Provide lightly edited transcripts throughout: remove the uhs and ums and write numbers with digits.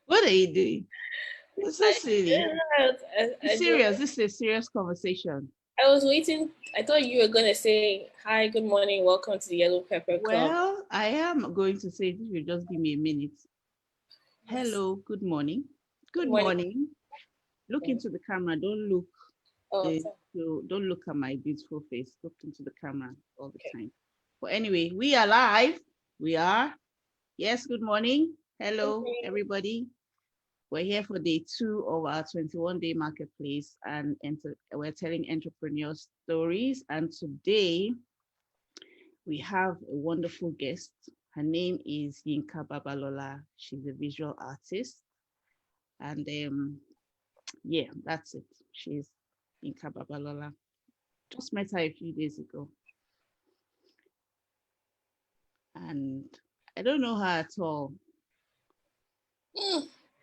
What are you doing? You're so silly. Be serious. This is a serious conversation. I was waiting. I thought you were gonna say hi, good morning, welcome to the Yellow Pepper Club. Well, I am going to say this will just give me a minute. Yes. Hello, good morning. Good Good morning. morning. Look into the camera. Don't look Oh, don't look at my beautiful face. Look into the camera all the okay. time. But anyway, we are live. We are. Yes, good morning. Hello, everybody. We're here for day 2 of our 21-day marketplace, and we're telling entrepreneur stories. And today we have a wonderful guest. Her name is Yinka Babalola. She's a visual artist. And yeah, that's it. She's Yinka Babalola. Just met her a few days ago. And I don't know her at all.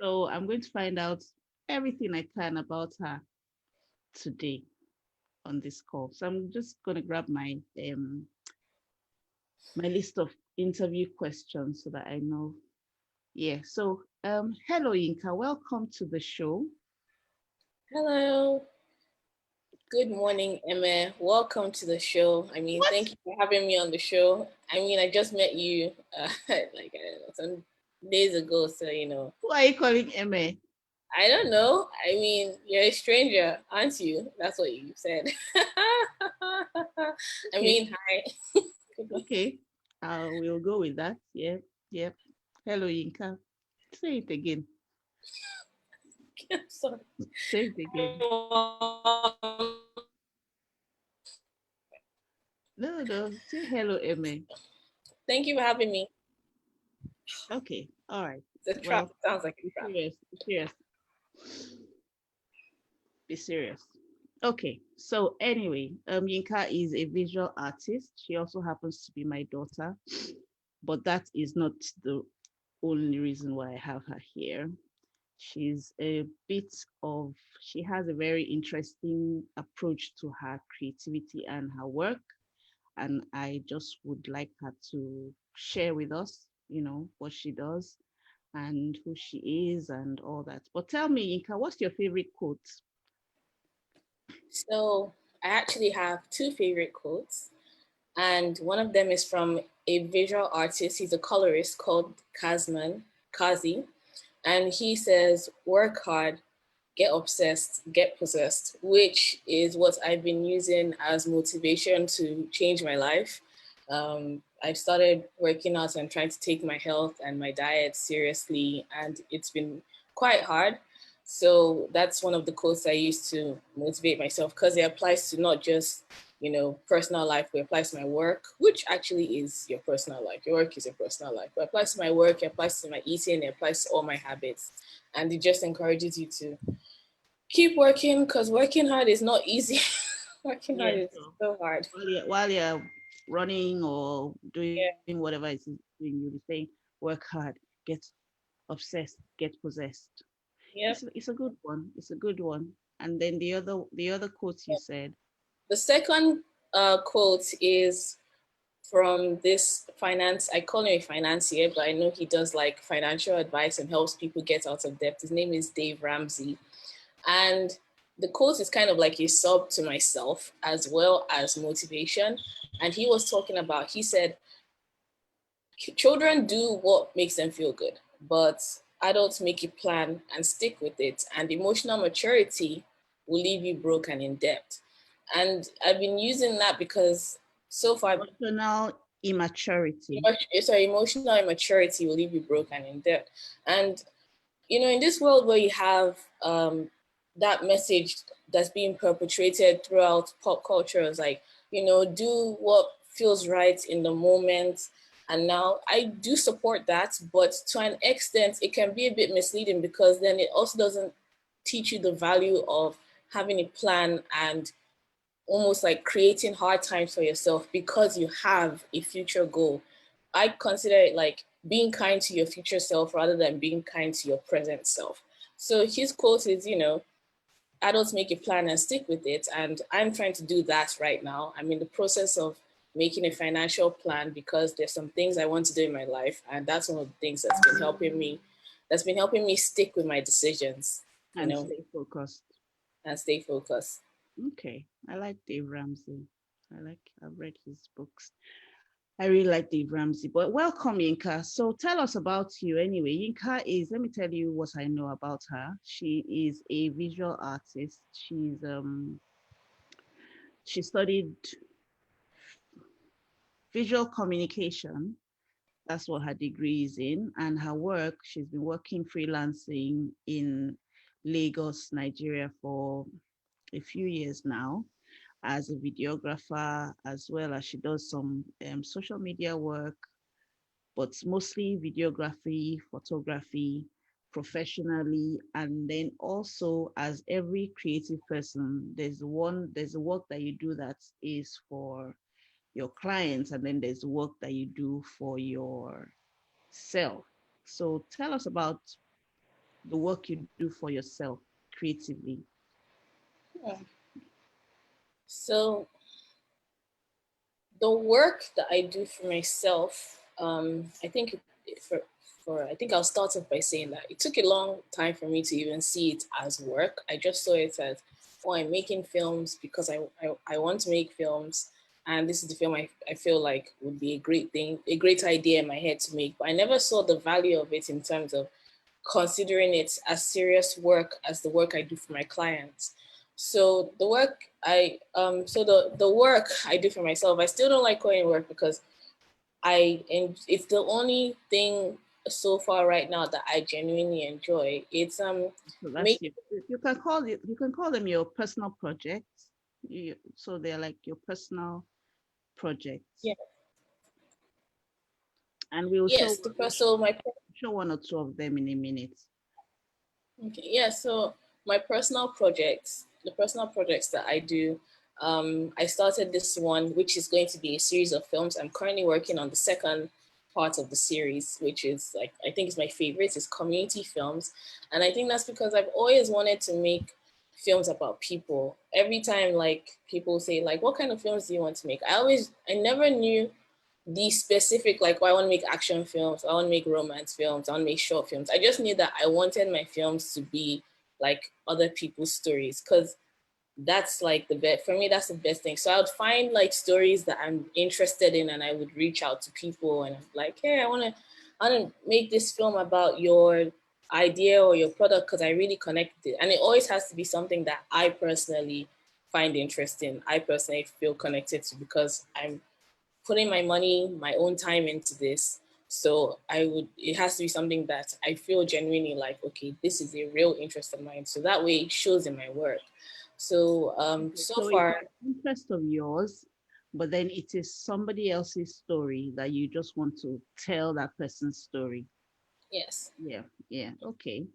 So I'm going to find out everything I can about her today on this call. So I'm just going to grab my list of interview questions so that I know. Yeah. So hello Yinka, welcome to the show. Hello. Good morning, Emma. Welcome to the show. I mean, thank you for having me on the show. I mean, I just met you like some days ago, so Who are you calling Emma? I don't know. I mean, you're a stranger, aren't you? That's what you said. I mean, hi. Okay. We'll go with that. Yeah. Yep. Hello Yinka. Say it again. I'm sorry. Say it again. No. Say hello, Emma. Thank you for having me. Okay. All right. The trap Well, sounds like be a trap. serious. Be serious. Be serious. Okay. So anyway, Yinka is a visual artist. She also happens to be my daughter, but that is not the only reason why I have her here. She's a bit of, she has a very interesting approach to her creativity and her work. And I just would like her to share with us, what she does and who she is and all that. But tell me, Inka, what's your favorite quote? So I actually have two favorite quotes, and one of them is from a visual artist. He's a colorist called Kazi, and he says, "Work hard, get obsessed, get possessed," which is what I've been using as motivation to change my life. I've started working out and trying to take my health and my diet seriously, and it's been quite hard. So that's one of the quotes I use to motivate myself, because it applies to not just personal life, but it applies to my work, which actually is your personal life. Your work is your personal life. But it applies to my work, it applies to my eating, it applies to all my habits. And it just encourages you to keep working, because working hard is not easy. Working hard Yes, is so hard. while you're running or doing Yeah. whatever it is doing, you'll be saying, work hard, get obsessed, get possessed. Yep. It's a good one. It's a good one. And then the other quote you said. The second quote is from this finance. I call him a financier, but I know he does like financial advice and helps people get out of debt. His name is Dave Ramsey. And the quote is kind of like a sub to myself as well as motivation. And he was talking about, he said, children do what makes them feel good, but adults make a plan and stick with it. And emotional maturity will leave you broke and in debt. And I've been using that because so far, Emotional immaturity. emotional immaturity will leave you broke and in debt. And in this world where you have that message that's being perpetrated throughout pop culture is like, do what feels right in the moment. And now I do support that, but to an extent, it can be a bit misleading, because then it also doesn't teach you the value of having a plan and almost like creating hard times for yourself because you have a future goal. I consider it like being kind to your future self rather than being kind to your present self. So his quote is, adults make a plan and stick with it. And I'm trying to do that right now. I'm in the process of making a financial plan because there's some things I want to do in my life, and that's one of the things that's been helping me. That's been helping me stick with my decisions, And stay focused. and stay focused. Okay, I like Dave Ramsey. I've read his books. I really like Dave Ramsey. But welcome, Yinka. So tell us about you anyway. Yinka is, let me tell you what I know about her. She is a visual artist. She studied visual communication. That's what her degree is in. And her work, she's been working freelancing in Lagos, Nigeria for a few years now as a videographer, as well as she does some social media work, but mostly videography, photography, professionally. And then also, as every creative person, there's a work that you do that is for your clients, and then there's work that you do for yourself. So tell us about the work you do for yourself creatively. So the work that I do for myself, I think I think I'll start off by saying that it took a long time for me to even see it as work. I just saw it as, oh, I'm making films because I want to make films. And this is the film I feel like would be a great thing, a great idea in my head to make. But I never saw the value of it in terms of considering it as serious work as the work I do for my clients. So the work I do for myself, I still don't like going to work because and it's the only thing so far right now that I genuinely enjoy. It's So that's make you can call them your personal projects. So they're like your personal projects. yeah, And we'll yes, so my show one or two of them in a minute. Okay, yeah, so my personal projects, the personal projects that I do, I started this one, which is going to be a series of films. I'm currently working on the second part of the series, which is like, I think is my favorite, is community films. And I think that's because I've always wanted to make films about people. Every time like people say like, what kind of films do you want to make? I never knew the specific, like, oh, I want to make action films, I want to make romance films, I want to make short films. I just knew that I wanted my films to be like other people's stories, because that's like the best for me. That's the best thing. So I would find like stories that I'm interested in, and I would reach out to people, and I'm like, hey, I want to make this film about your idea or your product because I really connected it. And it always has to be something that I personally find interesting, I personally feel connected to, because I'm putting my money, my own time into this. So it has to be something that I feel genuinely like, okay, this is a real interest of mine. So that way it shows in my work. So Okay, so so it's far, an interest of yours, but then it is somebody else's story that you just want to tell that person's story. yes. Yeah, yeah. Okay.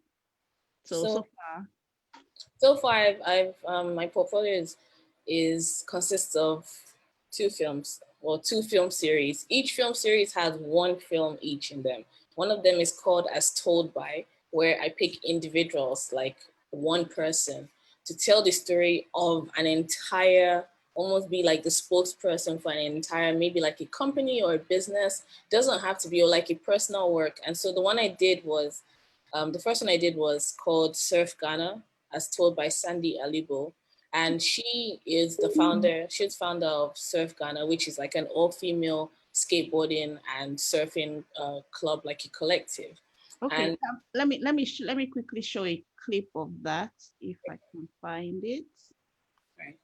So So far, so far, my portfolio is consists of two films, or two film series. Each film series has one film each in them. One of them is called As Told By, where I pick individuals, like one person, to tell the story of an entire, almost be like the spokesperson for an entire, maybe like a company or a business. Doesn't have to be, or like a personal work. And so the one I did was, the first one I did was called Surf Ghana, as told by Sandy Alibo. And she's founder of Surf Ghana, which is like an all-female skateboarding and surfing club, like a collective. okay. And Let me quickly show a clip of that if I can find it. right.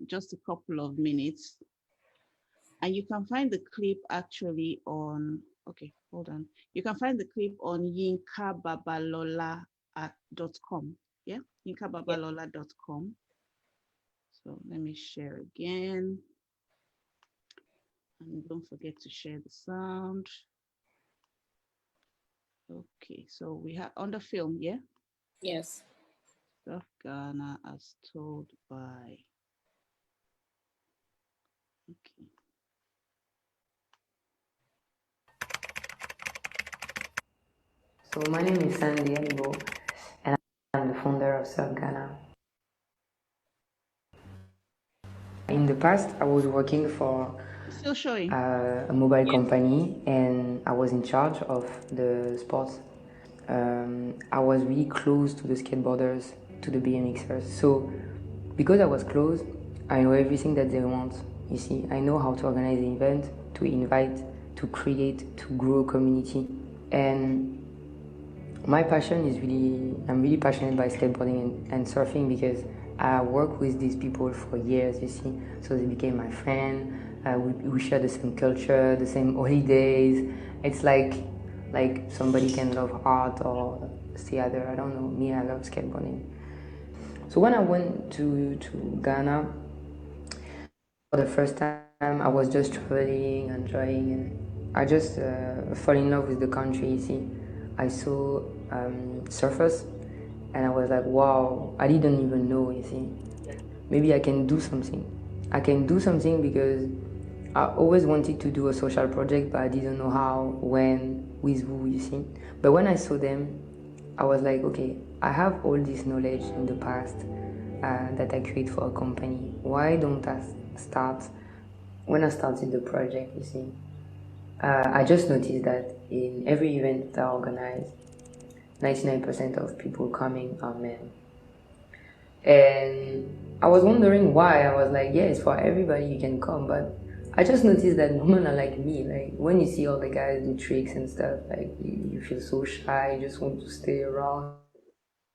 Just a couple of minutes, and you can find the clip actually on. Okay, hold on. You can find the clip on yinkababalola.com. Yeah, Yeah. yinkababalola.com. So let me share again. And don't forget to share the sound. Okay, so we have on the film, yeah? Yes. South Ghana as told by. Okay. So my name is Sandy Anibo, and I'm the founder of Surf Ghana. In the past, I was working for It's still showing. a mobile company, and I was in charge of the sports. I was really close to the skateboarders, to the BMXers. So, because I was close, I know everything that they want. You see, I know how to organize the event, to invite, to create, to grow a community. And my passion is really, I'm really passionate by skateboarding and surfing because I worked with these people for years, you see. So they became my friend. We share the same culture, the same holidays. It's like somebody can love art or theater. I don't know. Me, I love skateboarding. So when I went to Ghana for the first time, I was just traveling, enjoying, and I just fell in love with the country. You see, I saw surfers, and I was like, wow, I didn't even know. You see, maybe I can do something. I can do something because I always wanted to do a social project, but I didn't know how, when, with who. You see, but when I saw them, I was like, okay, I have all this knowledge in the past that I create for a company. Why don't I start? When I started the project, you see, I just noticed that in every event that I organize, 99% of people coming are men. And I was wondering why. I was like, yeah, it's for everybody, you can come. But I just noticed that women are like me. Like, when you see all the guys do tricks and stuff, like, you feel so shy, you just want to stay around,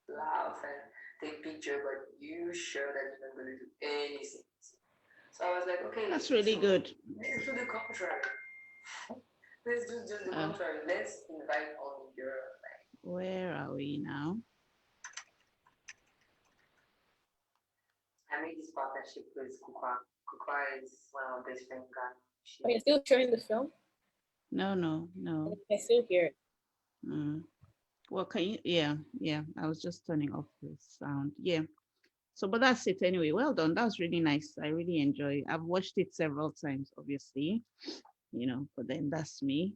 laugh, and take picture, but you sure that you're not going to do anything. So I was like, okay, That's really so good. let's do the contrary. Let's do just the Uh, contrary. Let's invite only girls. where are we now? I made this partnership with Kukwa. Kukwa is one of my best friends. Are you still showing the film? No, no, no. I still hear it. Mm. Well, can you? Yeah, yeah. I was just turning off the sound. Yeah. So, but that's it anyway. Well done. That was really nice. I really enjoy. I've watched it several times, obviously, but then that's me.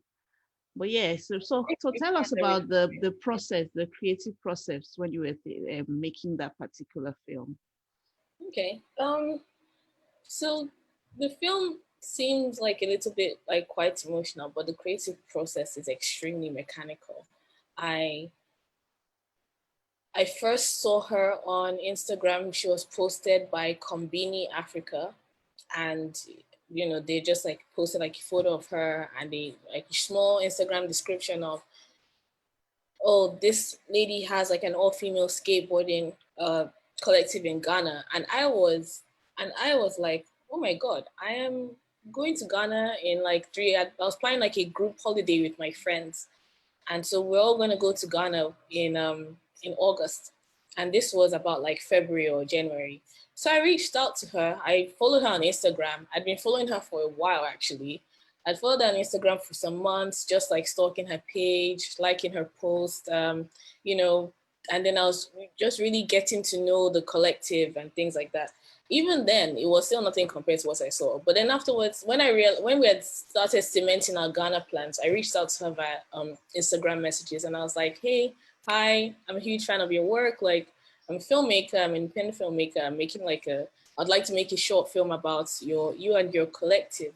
But yeah, so tell us about the process, the creative process when you were making that particular film. Okay. So the film seems like a little bit like quite emotional, but the creative process is extremely mechanical. I I first saw her on Instagram. She was posted by Combini Africa, and they just like posted like a photo of her and a like small Instagram description of, oh, this lady has like an all-female skateboarding collective in Ghana, and I was like, oh my god, I am going to Ghana in like I was planning like a group holiday with my friends, and so we're all gonna go to Ghana in August, and this was about like February or January. So I reached out to her. I followed her on Instagram. I'd been following her for a while actually. I'd followed her on Instagram for some months, just like stalking her page, liking her post, you know, and then I was just really getting to know the collective and things like that. Even then, it was still nothing compared to what I saw. But then afterwards, when we had started cementing our Ghana plans, I reached out to her via Instagram messages, and I was like, "Hey, hi, I'm a huge fan of your work. Like, I'm a filmmaker. I'm an independent filmmaker. I'm making like I'd like to make a short film about you and your collective."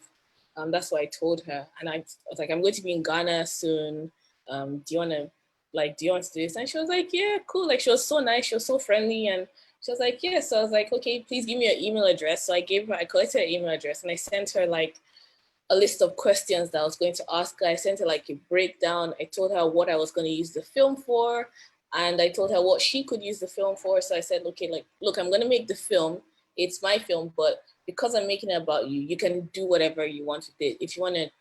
That's what I told her, and I was like, "I'm going to be in Ghana soon. Do you want to do this?" And she was like, "Yeah, cool." Like, she was so nice. She was so friendly, and she was like, "Yeah." So I was like, "Okay, please give me your email address." So I collected her email address, and I sent her like a list of questions that I was going to ask her. I sent her like a breakdown. I told her what I was going to use the film for, and I told her what she could use the film for. So I said, "Okay, like, look, I'm going to make the film. It's my film, but because I'm making it about you, you can do whatever you want with it. If you want to,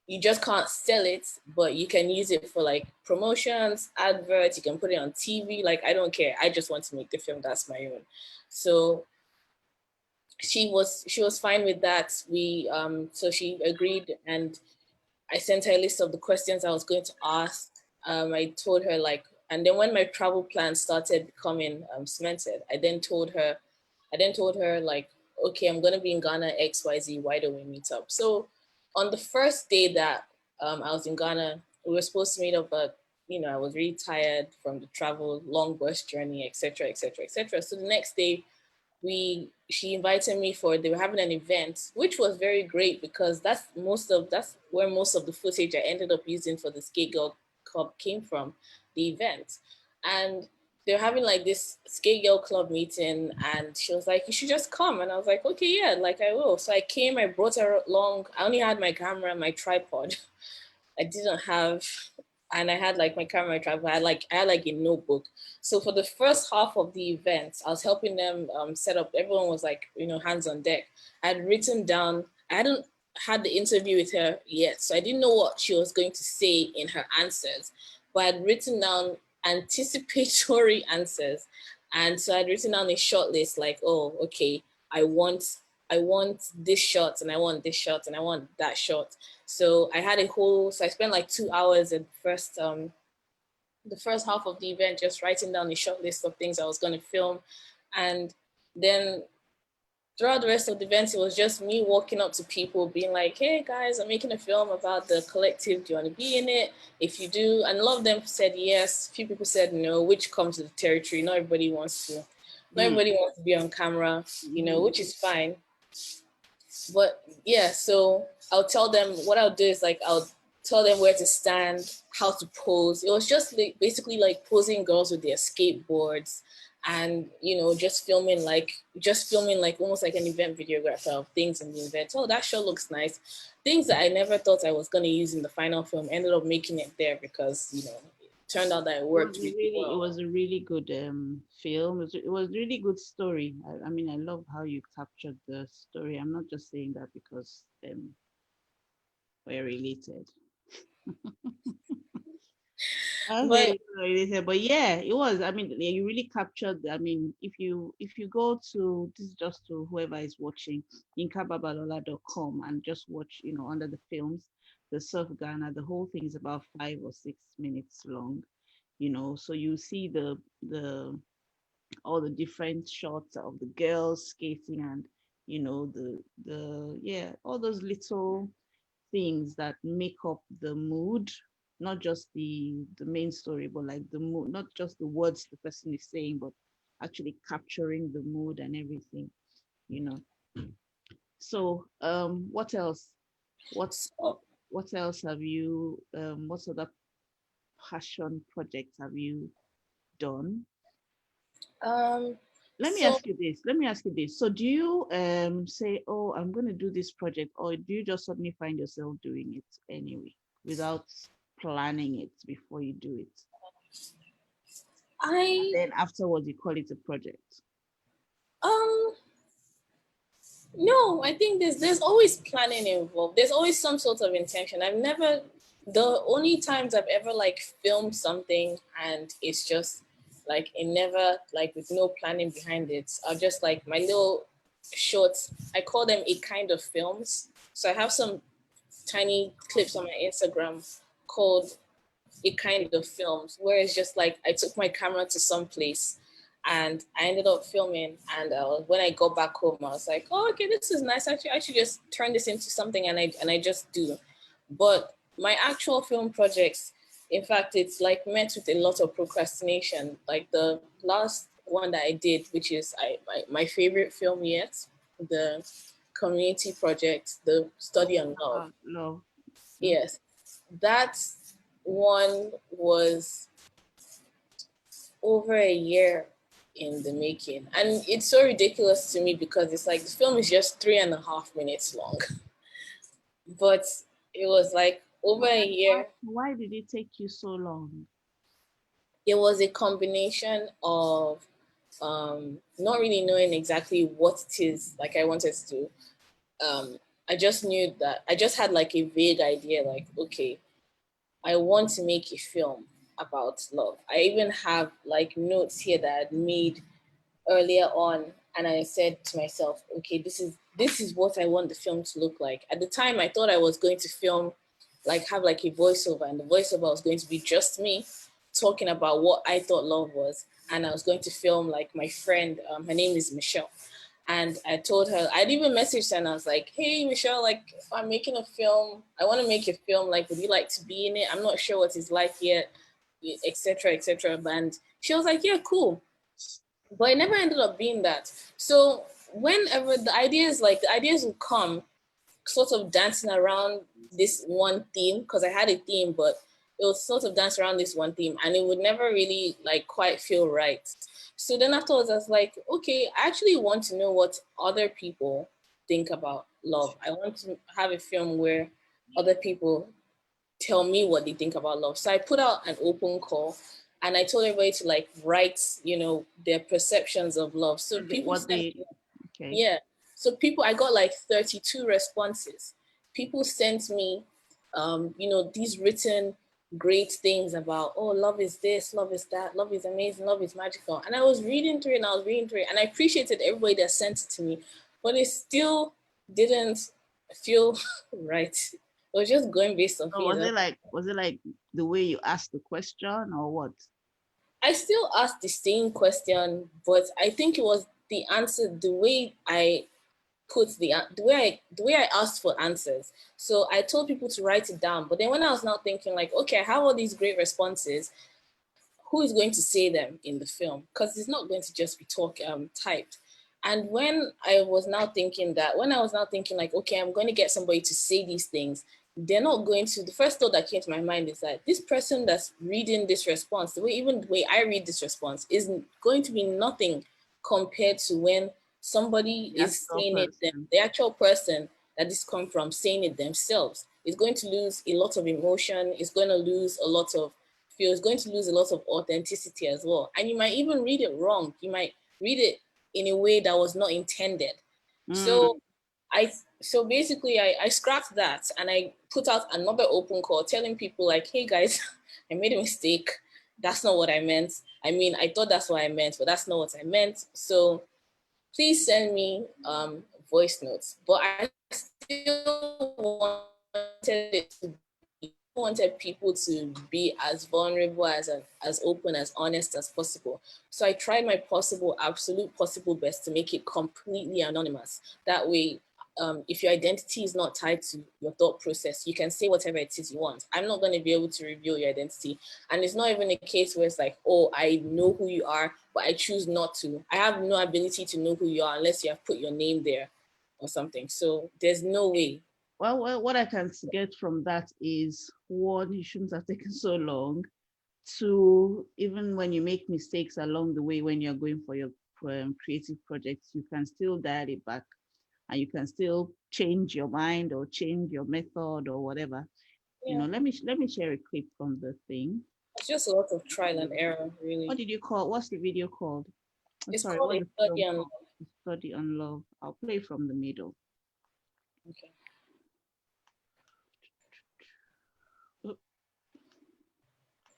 you just can't sell it, but you can use it for like promotions, adverts. You can put it on TV. Like, I don't care. I just want to make the film. That's my own." So she was fine with that. So she agreed, and I sent her a list of the questions I was going to ask. I told her like, and then when my travel plans started becoming cemented, I then told her like, okay, I'm gonna be in Ghana XYZ. Why don't we meet up? So on the first day that I was in Ghana, we were supposed to meet up, but I was really tired from the travel, long bus journey, etc., etc., etc. So the next day, she invited me they were having an event, which was very great because that's where most of the footage I ended up using for the Skate Girl Club came from, the event. And they're having like this Skate Girl Club meeting, and she was like, you should just come. And I was like, okay, yeah, like I will. So I came, I brought her along. I only had my camera and my tripod. I didn't have, and I had like my camera tripod. I had like a notebook. So for the first half of the event, I was helping them set up. Everyone was like, hands on deck. I had written down. I hadn't had the interview with her yet, so I didn't know what she was going to say in her answers. But I'd written down anticipatory answers, and so I'd written down a short list like, oh, okay, I want this shot, and I want this shot, and I want that shot. So I spent like 2 hours at the first half of the event just writing down a short list of things I was going to film. And then throughout the rest of the event, it was just me walking up to people being like, hey guys, I'm making a film about the collective. Do you want to be in it? If you do, and a lot of them said yes. A few people said no, which comes with the territory. Not everybody wants to. Not everybody wants to be on camera, which is fine. But yeah, so I'll tell them what I'll do is like I'll tell them where to stand, how to pose. It was just basically like posing girls with their skateboards, and just filming like almost like an event videographer of things in the event. Oh, that show looks nice. Things that I never thought I was gonna use in the final film ended up making it there because it turned out that it worked really well. It was a really good film. It was really good story. I mean, I love how you captured the story. I'm not just saying that because we're related. But yeah, it was. I mean, yeah, you really captured. I mean, if you go to this is just to whoever is watching, yinkababalola.com and just watch, under the films, the Surf Ghana, the whole thing is about 5 or 6 minutes long. So you see the all the different shots of the girls skating and the yeah, all those little things that make up the mood, not just the main story, but like the mood, not just the words the person is saying, but actually capturing the mood and everything, you know. So what else? What else have you what other passion projects have you done? Um, Let me so ask you this. Let me ask you this. So do you say, "Oh, I'm going to do this project," or do you just suddenly find yourself doing it anyway without planning it before you do it? And I then afterwards you call it a project. um No, I think there's always planning involved. There's always some sort of intention. The only times I've ever like filmed something and it's just like it never like with no planning behind it. I'll just like my little shorts. I call them a kind of films. So I have some tiny clips on my Instagram called it kind of films where it's just like I took my camera to some place and I ended up filming. And when I got back home, I was like, oh, okay, this is nice. Actually, I should just turn this into something, and I just do. But my actual film projects, in fact, it's like met with a lot of procrastination. Like the last one that I did, which is my favorite film yet, the community project, the study on love. Love. Yes, that one was over a year in the making. And it's so ridiculous to me because it's like the film is just 3.5 minutes long. But it was like over a year. Why did it take you so long? It was a combination of not really knowing exactly what it is like I wanted to do. I just knew that I just had like a vague idea, like, okay, I want to make a film about love. I even have like notes here that I'd made earlier on, and I said to myself, okay, this is what I want the film to look like. At the time, I thought I was going to film like have like a voiceover, and the voiceover was going to be just me talking about what I thought love was, and I was going to film like my friend. Her name is Michelle. And I told her, I'd even messaged her and I was like, hey, Michelle, like, if I'm making a film, I want to make a film. Like, would you like to be in it? I'm not sure what it's like yet, etc., etc. And she was like, yeah, cool. but it never ended up being that. So whenever the ideas would come, sort of dancing around this one theme, because I had a theme, but it would sort of dance around this one theme, and it would never really like quite feel right. So then afterwards, I was like, okay, I actually want to know what other people think about love. I want to have a film where other people tell me what they think about love. So I put out an open call, and I told everybody to like write, their perceptions of love. So people What sent, they okay. yeah. So people, I got like 32 responses. People sent me, these written great things about, oh, love is this, love is that, love is amazing, love is magical. And I was reading through it and I was reading through it, and I appreciated everybody that sent it to me, but it still didn't feel right. It was just going based on So feelings. was it like the way you asked the question or what? I still asked the same question, but I think it was the answer, the way I put the way I asked for answers. So I told people to write it down, but then when I was now thinking like, okay, I have all these great responses, who is going to say them in the film? Because it's not going to just be typed. And when I was now thinking like, okay, I'm going to get somebody to say these things, they're not going to. The first thought that came to my mind is that this person that's reading this response, the way I read this response, is going to be nothing compared to when somebody The is actual saying it, person. the actual person that this come from saying it themselves. Is going to lose a lot of emotion. It's going to lose a lot of feel. It's going to lose a lot of authenticity as well. And you might even read it wrong. You might read it in a way that was not intended. Mm. So I so basically I scrapped that and I put out another open call telling people like, hey guys, I made a mistake. That's not what I meant. I mean, I thought that's what I meant, but that's not what I meant. So please send me voice notes. But I still wanted it to wanted people to be as vulnerable as open, as honest as possible. So I tried my absolute possible best to make it completely anonymous. That way, if your identity is not tied to your thought process, you can say whatever it is you want. I'm not going to be able to reveal your identity. And it's not even a case where it's like, oh, I know who you are, but I choose not to. I have no ability to know who you are unless you have put your name there or something. So there's no way. Well, what I can get from that is one, you shouldn't have taken so long. Two, even when you make mistakes along the way when you're going for your creative projects, you can still dial it back and you can still change your mind or change your method or whatever. Yeah, Let me share a clip from the thing. it's just a lot of trial and error, really. What did you call? What's the video called? I'm It's sorry, called what's a the study film on called? The Study on Love. I'll play from the middle. okay. Oh,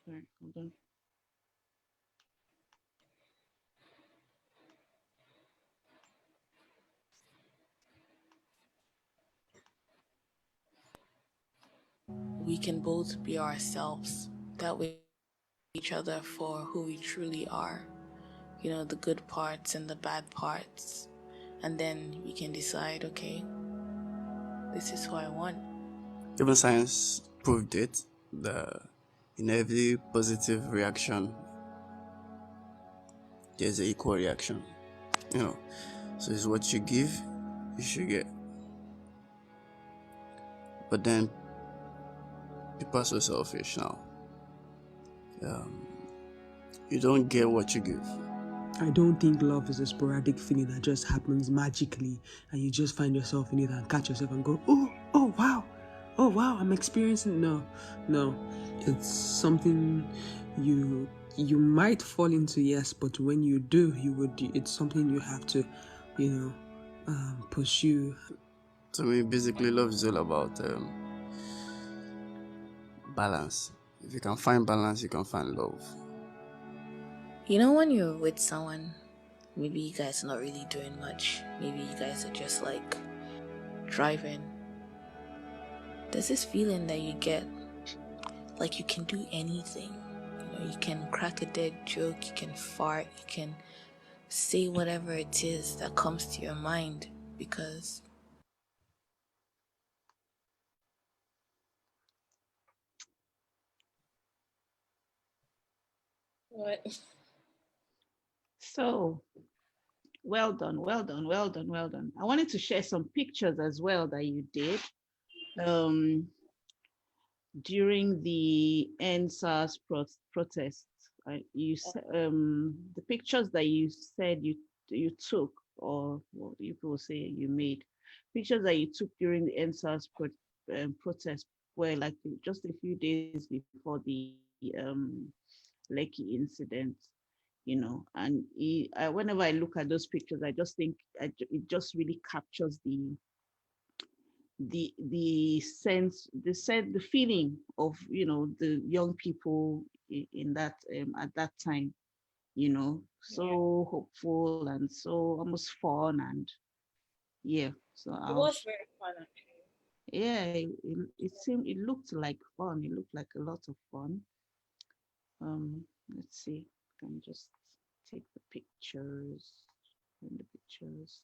sorry, hold on. We can both be ourselves. That way, each other for who we truly are. You know, the good parts and the bad parts. And then we can decide, okay, this is who I want. Even science proved it. In every positive reaction, there's an equal reaction. You know, so it's what you give, you should get. But then people are so selfish now. You don't get what you give. I don't think love is a sporadic feeling that just happens magically and you just find yourself in it and catch yourself and go, oh wow, I'm experiencing. No, it's something you might fall into, yes, but when you do, it's something you have to, pursue. To me, basically, love is all about balance. If you can find balance, you can find love. You know, when you're with someone, maybe you guys are not really doing much. Maybe you guys are just like driving. There's this feeling that you get like you can do anything. You know, you can crack a dead joke, you can fart, you can say whatever it is that comes to your mind because What? So well done, well done, well done, well done. I wanted to share some pictures as well that you did um, during the NSAS protests. The pictures that you said you took, or what people say you made, pictures that you took during the NSAS protest were like just a few days before the Lekki incident, and whenever I look at those pictures, I just think it just really captures the feeling of the young people in that at that time, Yeah, so hopeful and so almost fun, and yeah. So it I'll was very fun actually. yeah, it looked like fun. It looked like a lot of fun. Let's see. I can just take the pictures and the pictures.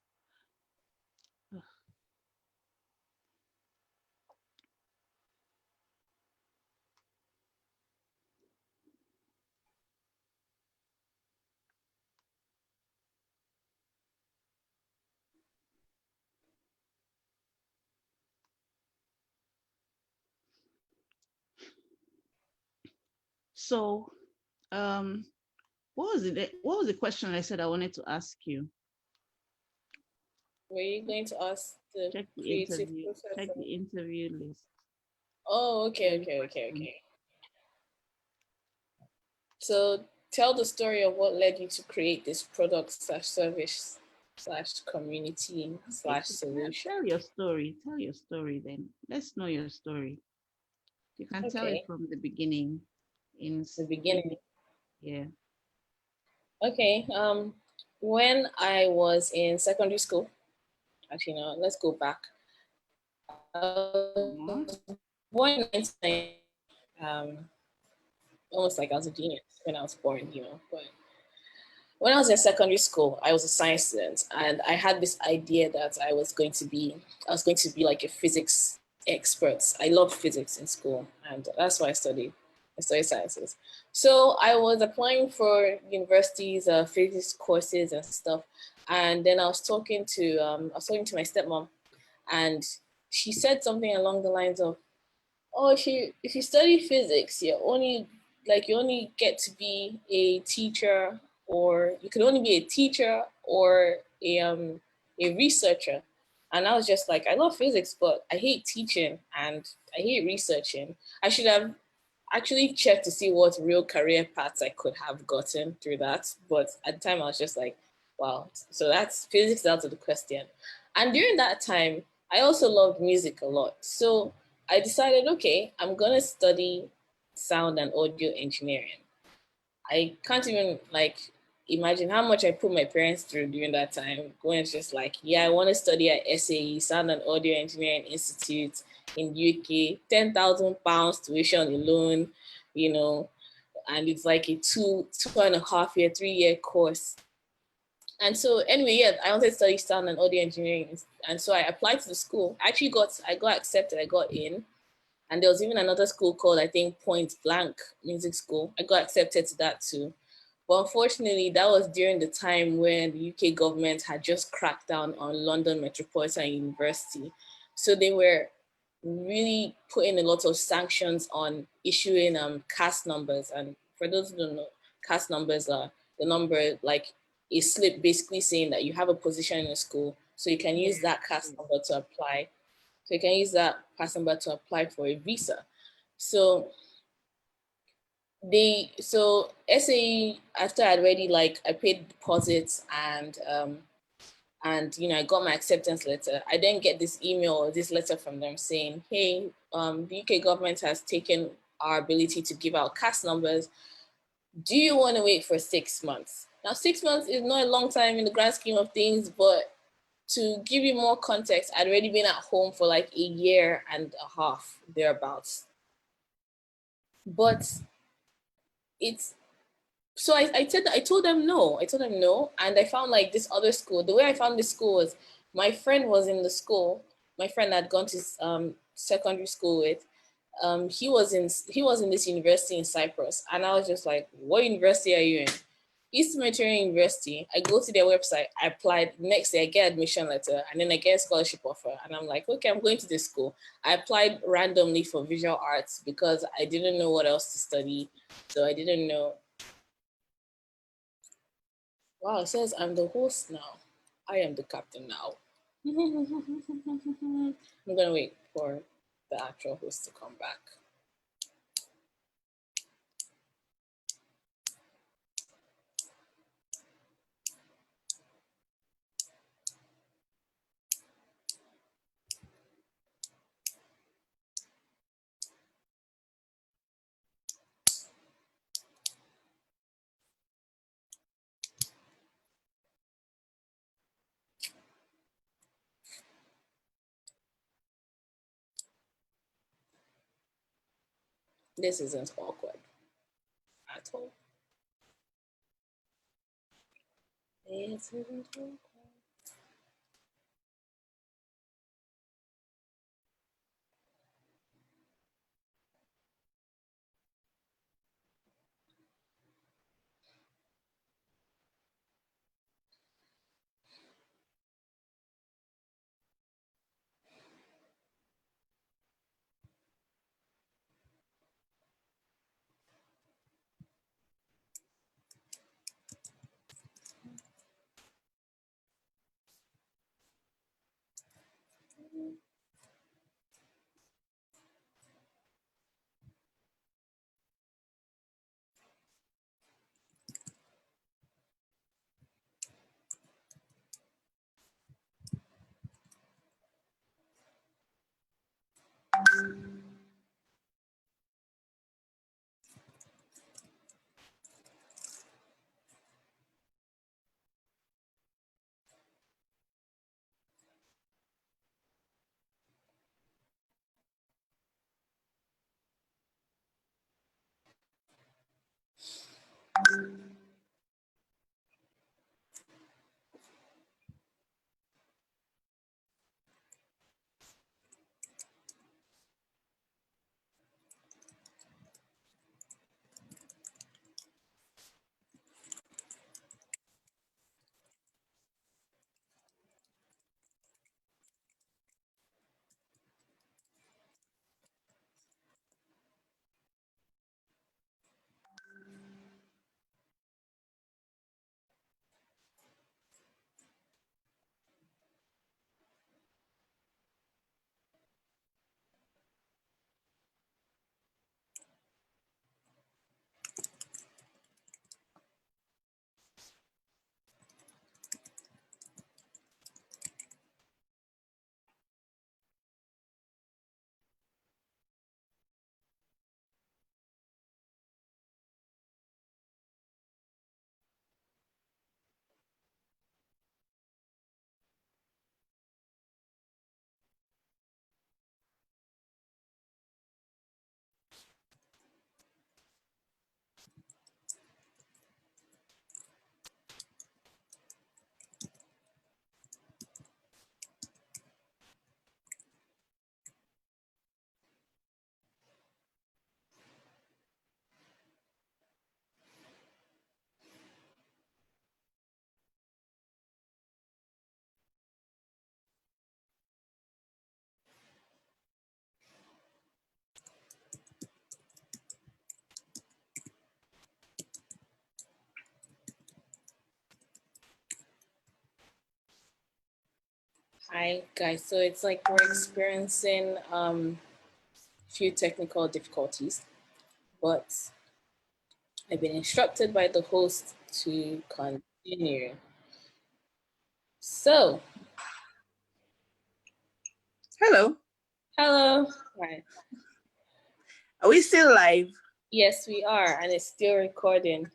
So, um, what was the question I said I wanted to ask you? Were you going to ask the Check the creative interview. process? Check the interview list. Oh, okay, Any okay, okay, questions? okay. So tell the story of what led you to create this product slash service slash community Okay, slash so solution. tell your story. Tell your story then. Let's know your story. You can tell it Okay, from the beginning. the In beginning. yeah. Okay, when I was in secondary school, actually, no, let's go back. I Aw. was born in 1990, almost like I was a genius when I was born, but when I was in secondary school, I was a science student, and I had this idea that I was going to be like a physics expert. I loved physics in school, and that's why I studied. I studied sciences. So I was applying for universities, physics courses and stuff, and then I was talking to my stepmom, and she said something along the lines of, oh, if you study physics, you only get to be a teacher, or you can only be a teacher or a researcher. And I was just like, I love physics, but I hate teaching and I hate researching. I should have actually checked to see what real career paths I could have gotten through that. But at the time, I was just like, wow. So that's physics out of the question. And during that time, I also loved music a lot. So I decided, okay, I'm going to study sound and audio engineering. I can't even imagine how much I put my parents through during that time. Going just like, yeah, I want to study at SAE, Sound and Audio Engineering Institute in UK, £10,000 tuition alone, you know, and it's like a 2.5 year, 3 year course. And so anyway, yeah, I wanted to study sound and audio engineering, and so I applied to the school. I got accepted. I got in, and there was even another school called, I think, Point Blank Music School. I got accepted to that too. But unfortunately, that was during the time when the UK government had just cracked down on London Metropolitan University. So they were really putting a lot of sanctions on issuing cast numbers. And for those who don't know, cast numbers are the number, like a slip basically saying that you have a position in a school. So you can use Yeah. that cast number to apply. So you can use that cast number to apply for a visa. So SAE, after I'd already, I paid deposits, and I got my acceptance letter. I then get this email or this letter from them saying, hey, the UK government has taken our ability to give out cast numbers. Do you want to wait for 6 months? Now, 6 months is not a long time in the grand scheme of things, but to give you more context, I'd already been at home for like a year and a half, thereabouts. But it's so I told them no. I told them no. And I found like this other school. The way I found this school was, my friend was in the school. My friend I'd gone to secondary school with. He was in this university in Cyprus. And I was just like, what university are you in? East Mediterranean University, I go to their website, I applied, next day I get admission letter, and then I get a scholarship offer. And I'm like, okay, I'm going to this school. I applied randomly for visual arts because I didn't know what else to study. So I didn't know. Wow, it says I'm the host now. I am the captain now. I'm gonna wait for the actual host to come back. This isn't awkward at all. This isn't awkward. Hi guys, so it's like we're experiencing few technical difficulties, but I've been instructed by the host to continue. So, Hello. hello. Right. Are we still live? Yes, we are, and it's still recording.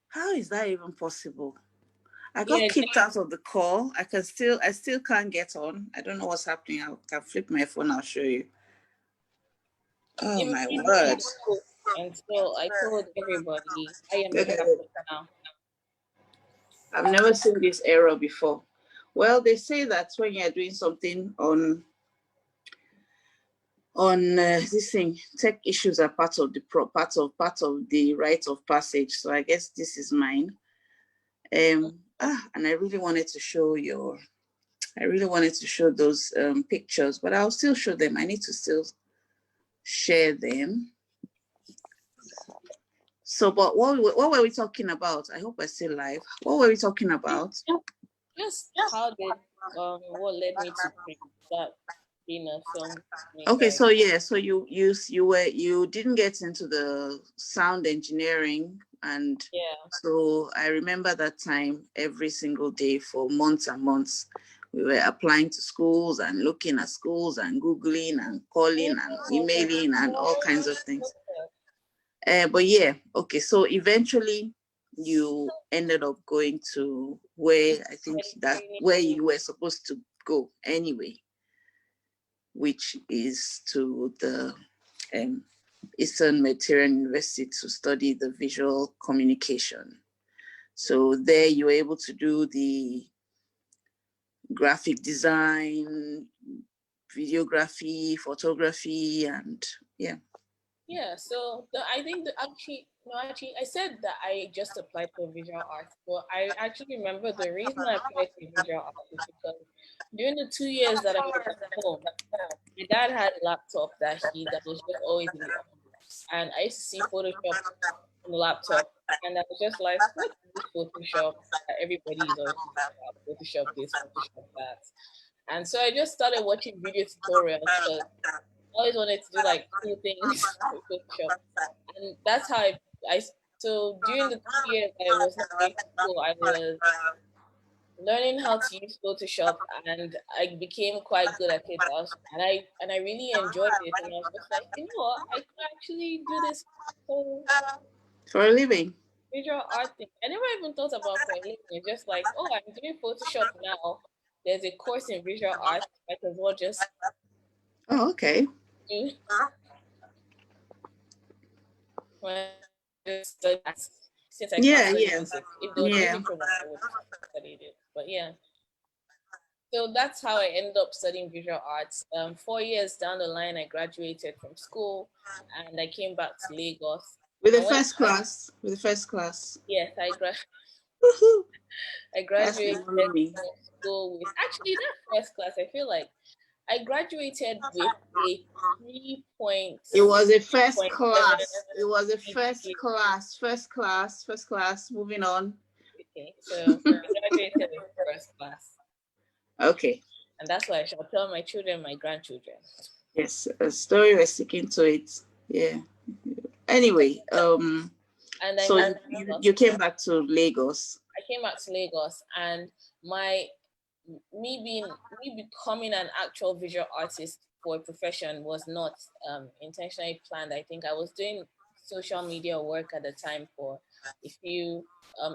How is that even possible? I got Yeah, kicked out of the call. I still can't get on. I don't know what's happening. I can flip my phone. I'll show you. Oh it my made me word. the host, and so I told everybody I am the captain now. I've never seen this error before. Well, they say that when you're doing something on this thing, tech issues are part of the rite of passage. So I guess this is mine. And I really wanted to show those pictures, but I'll still show them. I need to still share them. So, but what were we talking about? I hope we're still live. What were we talking about? Just how did what led me to start being a film maker? Okay, so yeah, so you didn't get into the sound engineering, and so I remember that time every single day for months and months. We were applying to schools and looking at schools and Googling and calling and emailing and all kinds of things. But yeah, okay, so eventually you ended up going to where you were supposed to go anyway, which is to the Eastern Mediterranean University to study the visual communication. So there you were able to do the graphic design, videography, photography, and yeah. Yeah, so I think that actually, I said that I just applied for visual arts, but I actually remember the reason I applied for visual arts is because during the 2 years that I was at home, my dad had a laptop that was just always in the office, and I used to see Photoshop on the laptop, and I was just like, what is this Photoshop that everybody is always talking about? Photoshop this, Photoshop that. And so I just started watching video tutorials because I always wanted to do like cool things with Photoshop. And that's how so during the 2 years I was not going to school, I was learning how to use Photoshop, and I became quite good at it. And I really enjoyed it, and I was just like, you know what, I could actually do this whole for a living. visual art thing. I never even thought about for a living. It's just like, oh, I'm doing Photoshop now. There's a course in visual art. I might as well just okay. do. Just study that since I can't study music. If there was a music program, I would study it. But yeah. So that's how I ended up studying visual arts. 4 years down the line, I graduated from school, and I came back to Lagos. With the first class. Yes, I graduated from school with actually that first class. I feel like I graduated with a 3 point. It was a first class. It was a first class. First class. Moving on. Okay, so I graduated with first class. Okay. And that's why I shall tell my children, my grandchildren. Yes, a story we're sticking to it. Yeah. Anyway, and then so you came back to Lagos. I came back to Lagos, and me becoming an actual visual artist for a profession was not intentionally planned. I think I was doing social media work at the time for a few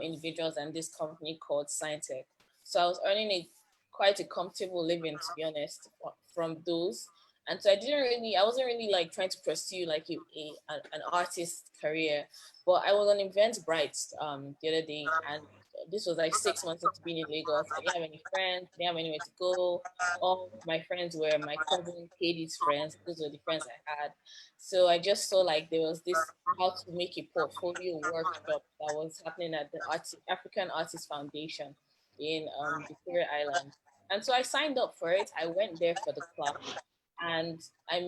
individuals and this company called Scientech. So I was earning quite a comfortable living, to be honest, from those. And so I wasn't really like trying to pursue like an artist career, but I was on Eventbrite the other day, and this was like 6 months into being in Lagos. I didn't have any friends, didn't have anywhere to go. All my friends were my cousin Katie's friends. Those were the friends I had. So I just saw like there was this how to make a portfolio workshop that was happening at the African Artists Foundation in Victoria Island. And so I signed up for it. I went there for the class, and I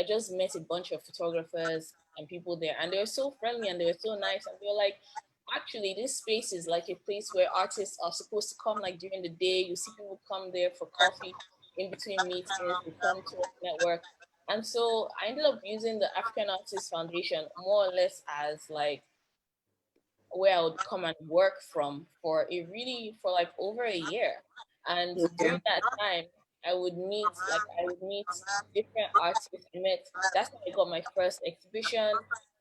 just met a bunch of photographers and people there, and they were so friendly and they were so nice, and they were like, actually this space is like a place where artists are supposed to come like during the day. You see people come there for coffee in between meetings, they come to network. And so I ended up using the African Artists Foundation more or less as like where I would come and work from for like over a year. And during that time I would meet different artists. That's how I got my first exhibition.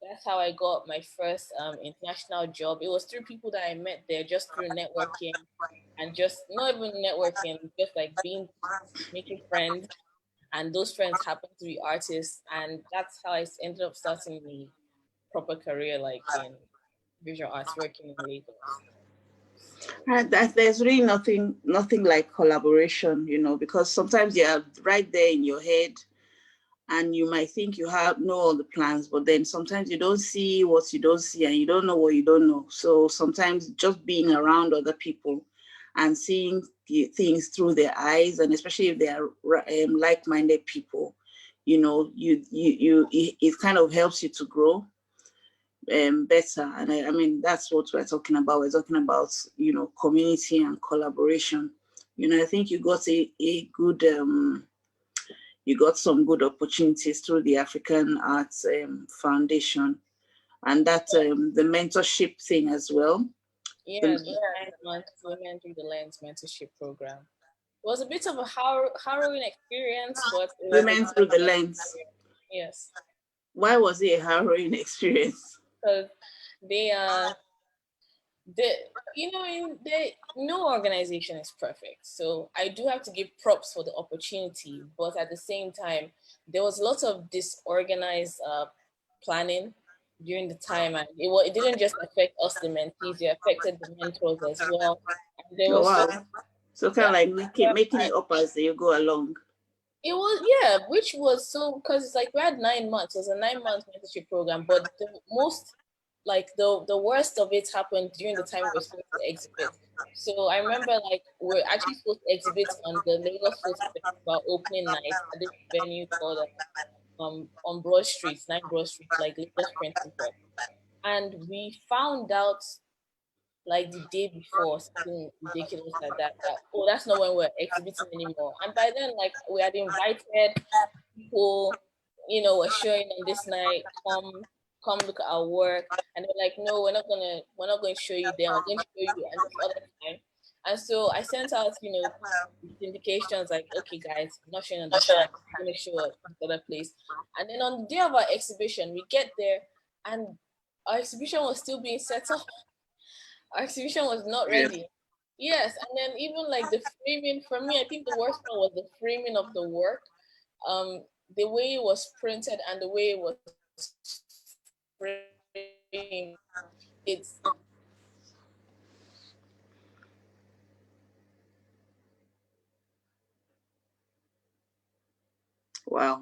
That's how I got my first international job. It was through people that I met there, just through networking, and just not even networking, just like making friends. And those friends happened to be artists, and that's how I ended up starting the proper career, like in visual arts, working in Lagos. There's really nothing like collaboration, because sometimes you're right there in your head, and you might think you know all the plans, but then sometimes you don't see what you don't see, and you don't know what you don't know. So sometimes just being around other people and seeing things through their eyes, and especially if they are like-minded people, it kind of helps you to grow better. And I mean, that's what we're talking about. We're talking about, community and collaboration. I think you got a good you got some good opportunities through the African Arts Foundation, and that the mentorship thing as well. Yeah, the 9 month Women Through the Lens mentorship program. It was a bit of a harrowing experience, but it was a Women Through the Lens. Yes. Why was it a harrowing experience? Because they no organization is perfect. So I do have to give props for the opportunity, but at the same time, there was lots of disorganized planning during the time, and it didn't just affect us, the mentees; it affected the mentors as well. And there Oh, was wow. So kind of like making it up as you go along. It was, yeah, which was so, because it's like we had 9 months. It was a 9 month mentorship program, but the most, like the worst of it happened during the time we were supposed to exhibit. So I remember like we're actually supposed to exhibit on the Lagos Photo Festival opening night at this venue called on Broad Street, 9 Broad Street, like Lagos Printing Press. And we found out like the day before, something ridiculous like that. Oh, that's not when we're exhibiting anymore. And by then, like we had invited people, were showing on this night, come look at our work. And they're like, no, we're not going to show you then, we're going to show you at this other time. And so I sent out, indications like, okay guys, I'm not showing on this time, I'm gonna show at this other place. And then on the day of our exhibition, we get there and our exhibition was still being set up. Our exhibition was not ready. Yes, and then even like the framing, for me, I think the worst part was the framing of the work. The way it was printed and the way it was framed. It's Wow.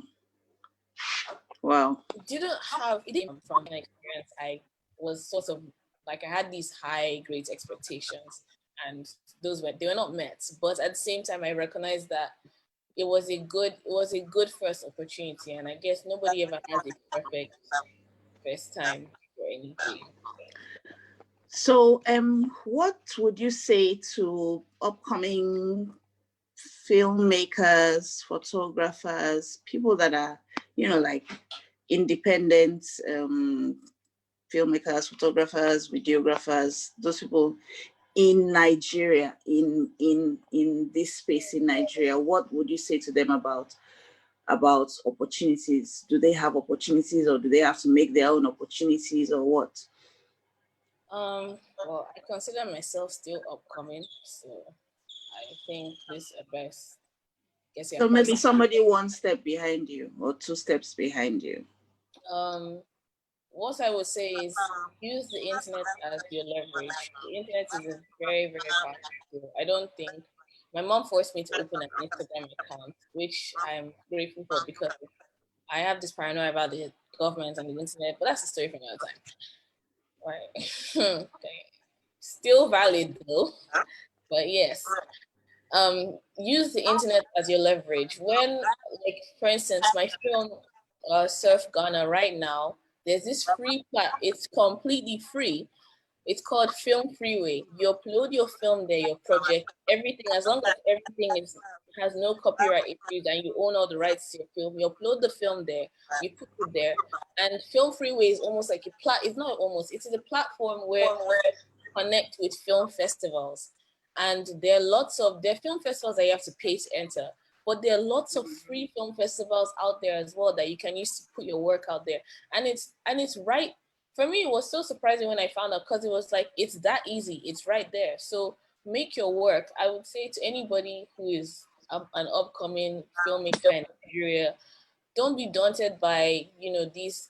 it didn't from my experience. I was sort of like I had these high grade expectations, and they were not met. But at the same time, I recognized that it was a good first opportunity, and I guess nobody ever has a perfect first time for anything. So, what would you say to upcoming filmmakers, photographers, people that are, like independent filmmakers, photographers, videographers, those people in Nigeria, in this space in Nigeria? What would you say to them about opportunities? Do they have opportunities, or do they have to make their own opportunities, or what? Well, I consider myself still upcoming, so I think this advice, guess you're So maybe probably somebody one step behind you or two steps behind you. um what I would say is use the internet as your leverage. The internet is a very, very powerful tool. I don't think my mom forced me to open an Instagram account, which I'm grateful for because I have this paranoia about the government and the internet, but that's a story for another time. Right. Okay. Still valid though. But yes. Use the internet as your leverage. When, like, for instance, my film Surf Ghana right now, there's this it's completely free. It's called Film Freeway. You upload your film there, your project, everything, as long as everything has no copyright issues and you own all the rights to your film. You upload the film there, you put it there, and Film Freeway is almost like it's not almost, it is a platform where you connect with film festivals. And there are film festivals that you have to pay to enter, but there are lots of free film festivals out there as well that you can use to put your work out there. And it's right, for me, it was so surprising when I found out, because it was like, it's that easy, it's right there. So make your work. I would say to anybody who is an upcoming filmmaker in Nigeria, don't be daunted by these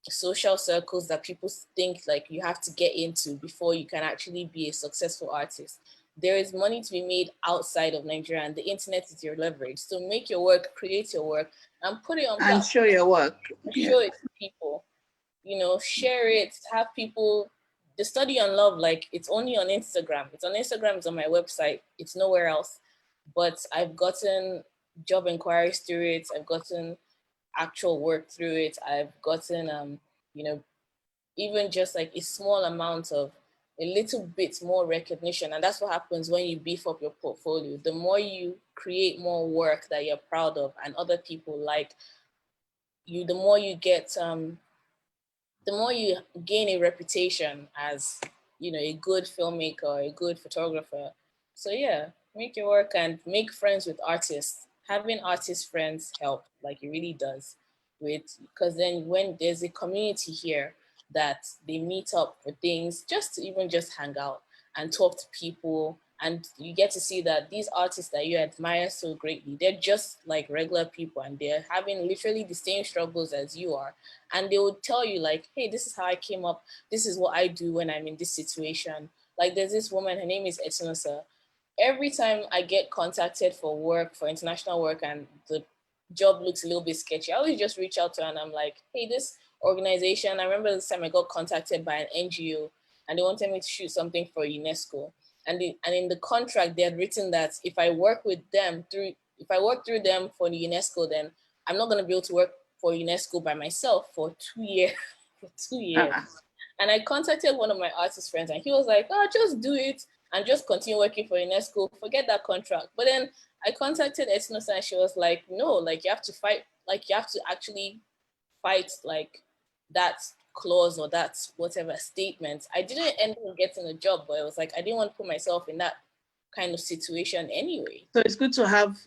social circles that people think like you have to get into before you can actually be a successful artist. there is money to be made outside of Nigeria, and the internet is your leverage. So make your work, create your work, and put it on And platform. show your work. Show it to people. Share it. Have people. The study on love, like, it's only on Instagram. It's on Instagram. It's on my website. It's nowhere else. But I've gotten job inquiries through it. I've gotten actual work through it. I've gotten even just like a small amount of a little bit more recognition. And that's what happens when you beef up your portfolio. The more you create more work that you're proud of and other people like you, the more you get the more you gain a reputation as, a good filmmaker, a good photographer. So yeah, make your work and make friends with artists. Having artist friends help, like, it really does. Because then when there's a community here that they meet up for things, just to even just hang out and talk to people, and you get to see that these artists that you admire so greatly, they're just like regular people, and they're having literally the same struggles as you are, and they would tell you, like, hey, this is how I came up, this is what I do when I'm in this situation. Like, there's this woman, her name is Etinosa. Every time I get contacted for work, for international work, and the job looks a little bit sketchy, I always just reach out to her and I'm like, hey, this organization, I remember this time I got contacted by an NGO and they wanted me to shoot something for UNESCO. And in the contract, they had written that if I work through them for the UNESCO, then I'm not going to be able to work for UNESCO by myself for 2 years. For 2 years. And I contacted one of my artist friends and he was like, oh, just do it and just continue working for UNESCO. Forget that contract. But then I contacted Etnos and she was like, no, like, you have to fight, like, you have to actually fight, like, that clause or that whatever statement. I didn't end up getting a job, but it was like I didn't want to put myself in that kind of situation anyway. So it's good to have,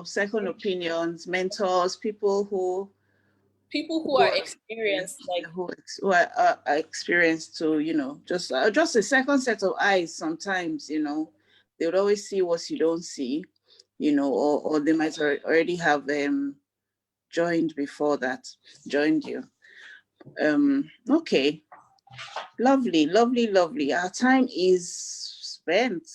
second opinions, mentors, people who are experienced, like, who are experienced to, just a second set of eyes. Sometimes, they would always see what you don't see, or they might already have joined you. Okay. Lovely. Our time is spent.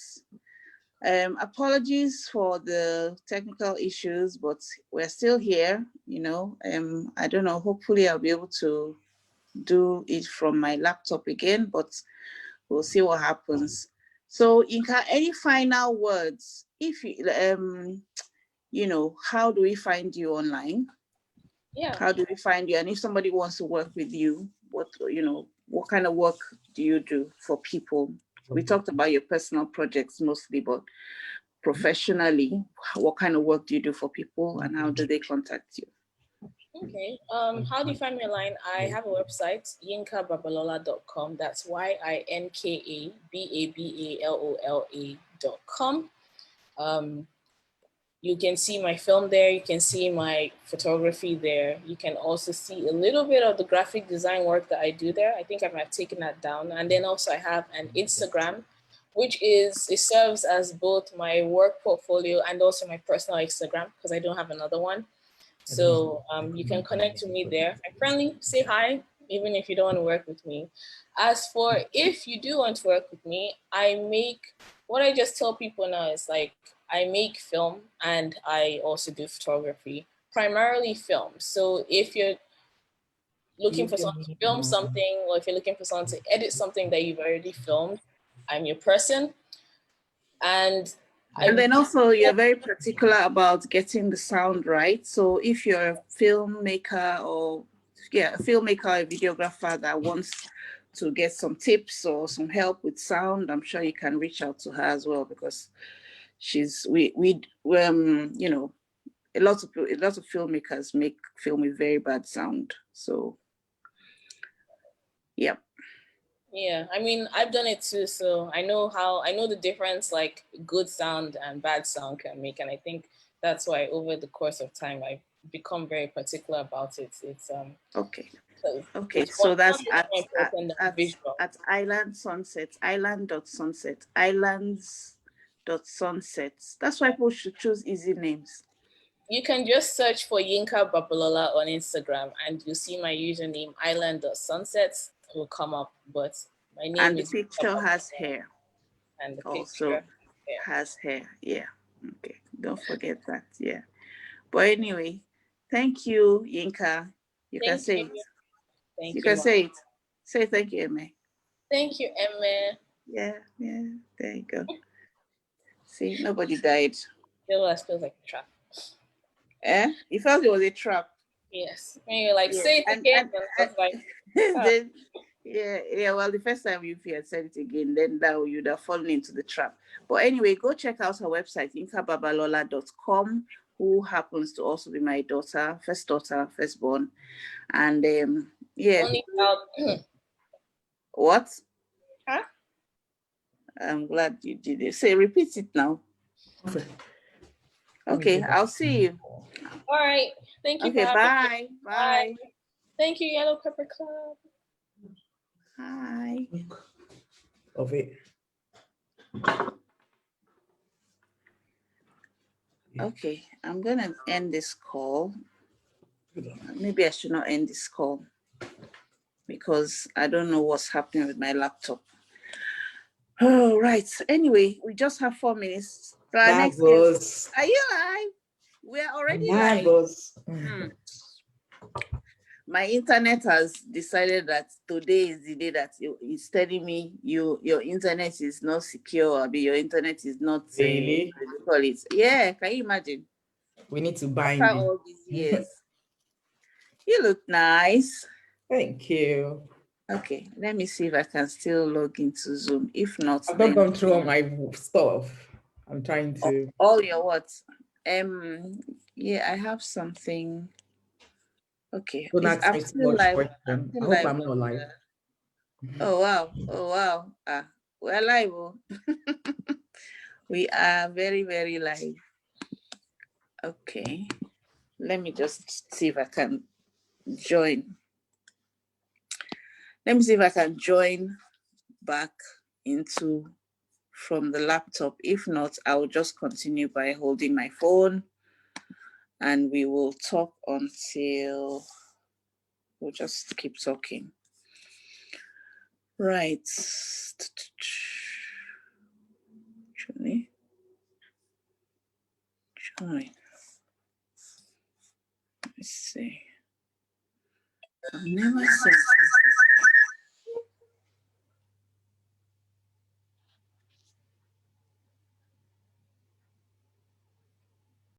Apologies for the technical issues, but we're still here, I don't know, hopefully I'll be able to do it from my laptop again, but we'll see what happens. So Yinka, any final words? If you, how do we find you online? Yeah. How do we find you? And if somebody wants to work with you, what kind of work do you do for people? We talked about your personal projects mostly, but professionally, what kind of work do you do for people and how do they contact you? Okay. How do you find me online? I have a website, yinkababalola.com. That's YINKABABALOLA.com. You can see my film there. You can see my photography there. You can also see a little bit of the graphic design work that I do there. I think I might have taken that down. And then also I have an Instagram, it serves as both my work portfolio and also my personal Instagram because I don't have another one. So you can connect to me there. I'm friendly, say hi, even if you don't want to work with me. As for if you do want to work with me, what I just tell people now is like, I make film and I also do photography, primarily film. So if you're looking for someone to film something, or if you're looking for someone to edit something that you've already filmed, I'm your person. And then also you're very particular about getting the sound right. So if you're a filmmaker or a videographer that wants to get some tips or some help with sound, I'm sure you can reach out to her as well because a lot of filmmakers make film with very bad sound. So yeah. Yeah, I mean, I've done it too, so I know the difference like good sound and bad sound can make, and I think that's why over the course of time I've become very particular about it. It's okay. It's so that's at Island Sunset, islands.sunset. That's why people should choose easy names. You can just search for Yinka Babalola on Instagram and you'll see my username, island.sunset, will come up. But my name is. And the picture has hair. And the also, picture has hair. Yeah. Okay. Don't forget that. Yeah. But anyway, thank you, Yinka. You can Thank say you. it. Thank You you, can Mom. say it. Say thank you, Emma. Thank you, Emma. Yeah, yeah. There you go. See, nobody died. Your feels like a trap. Eh? You felt it was a trap. Yes. And you're like, Yeah. say it again. And I And was like, ah, then yeah. Well, the first time if you had said it again, then that you'd have fallen into the trap. But anyway, go check out her website, yinkababalola.com, who happens to also be my daughter, firstborn. And yeah, only child. what? Huh? I'm glad you did it. Say, repeat it now. Okay, I'll see you. All right. Thank you for Okay, having me. bye. Bye. Thank you, Yellow Pepper Club. Hi. Of it. Okay, I'm gonna end this call. Maybe I should not end this call because I don't know what's happening with my laptop. Oh, right. Anyway, we just have 4 minutes. So our next guest. Are you live? We're already live. My internet has decided that today is the day that it's telling me your internet is not secure, or your internet is not Really? what do you call it? Yeah, can you imagine? We need to bind After it. all these years. You look nice. Thank you. Okay, let me see if I can still log into Zoom. If not, I've then not gone through all my stuff. I'm trying to. all your what? Yeah, I have something. Okay, Don't ask I'm me too still much live. question. I Still hope live I'm not on live. oh wow. Oh wow. We're live. Oh. We are very, very live. Okay. Let me just see if I can join. Let me see if I can join back into from the laptop. If not, I will just continue by holding my phone and we will talk until we'll just keep talking. Right. Join. Let's see. I've never seen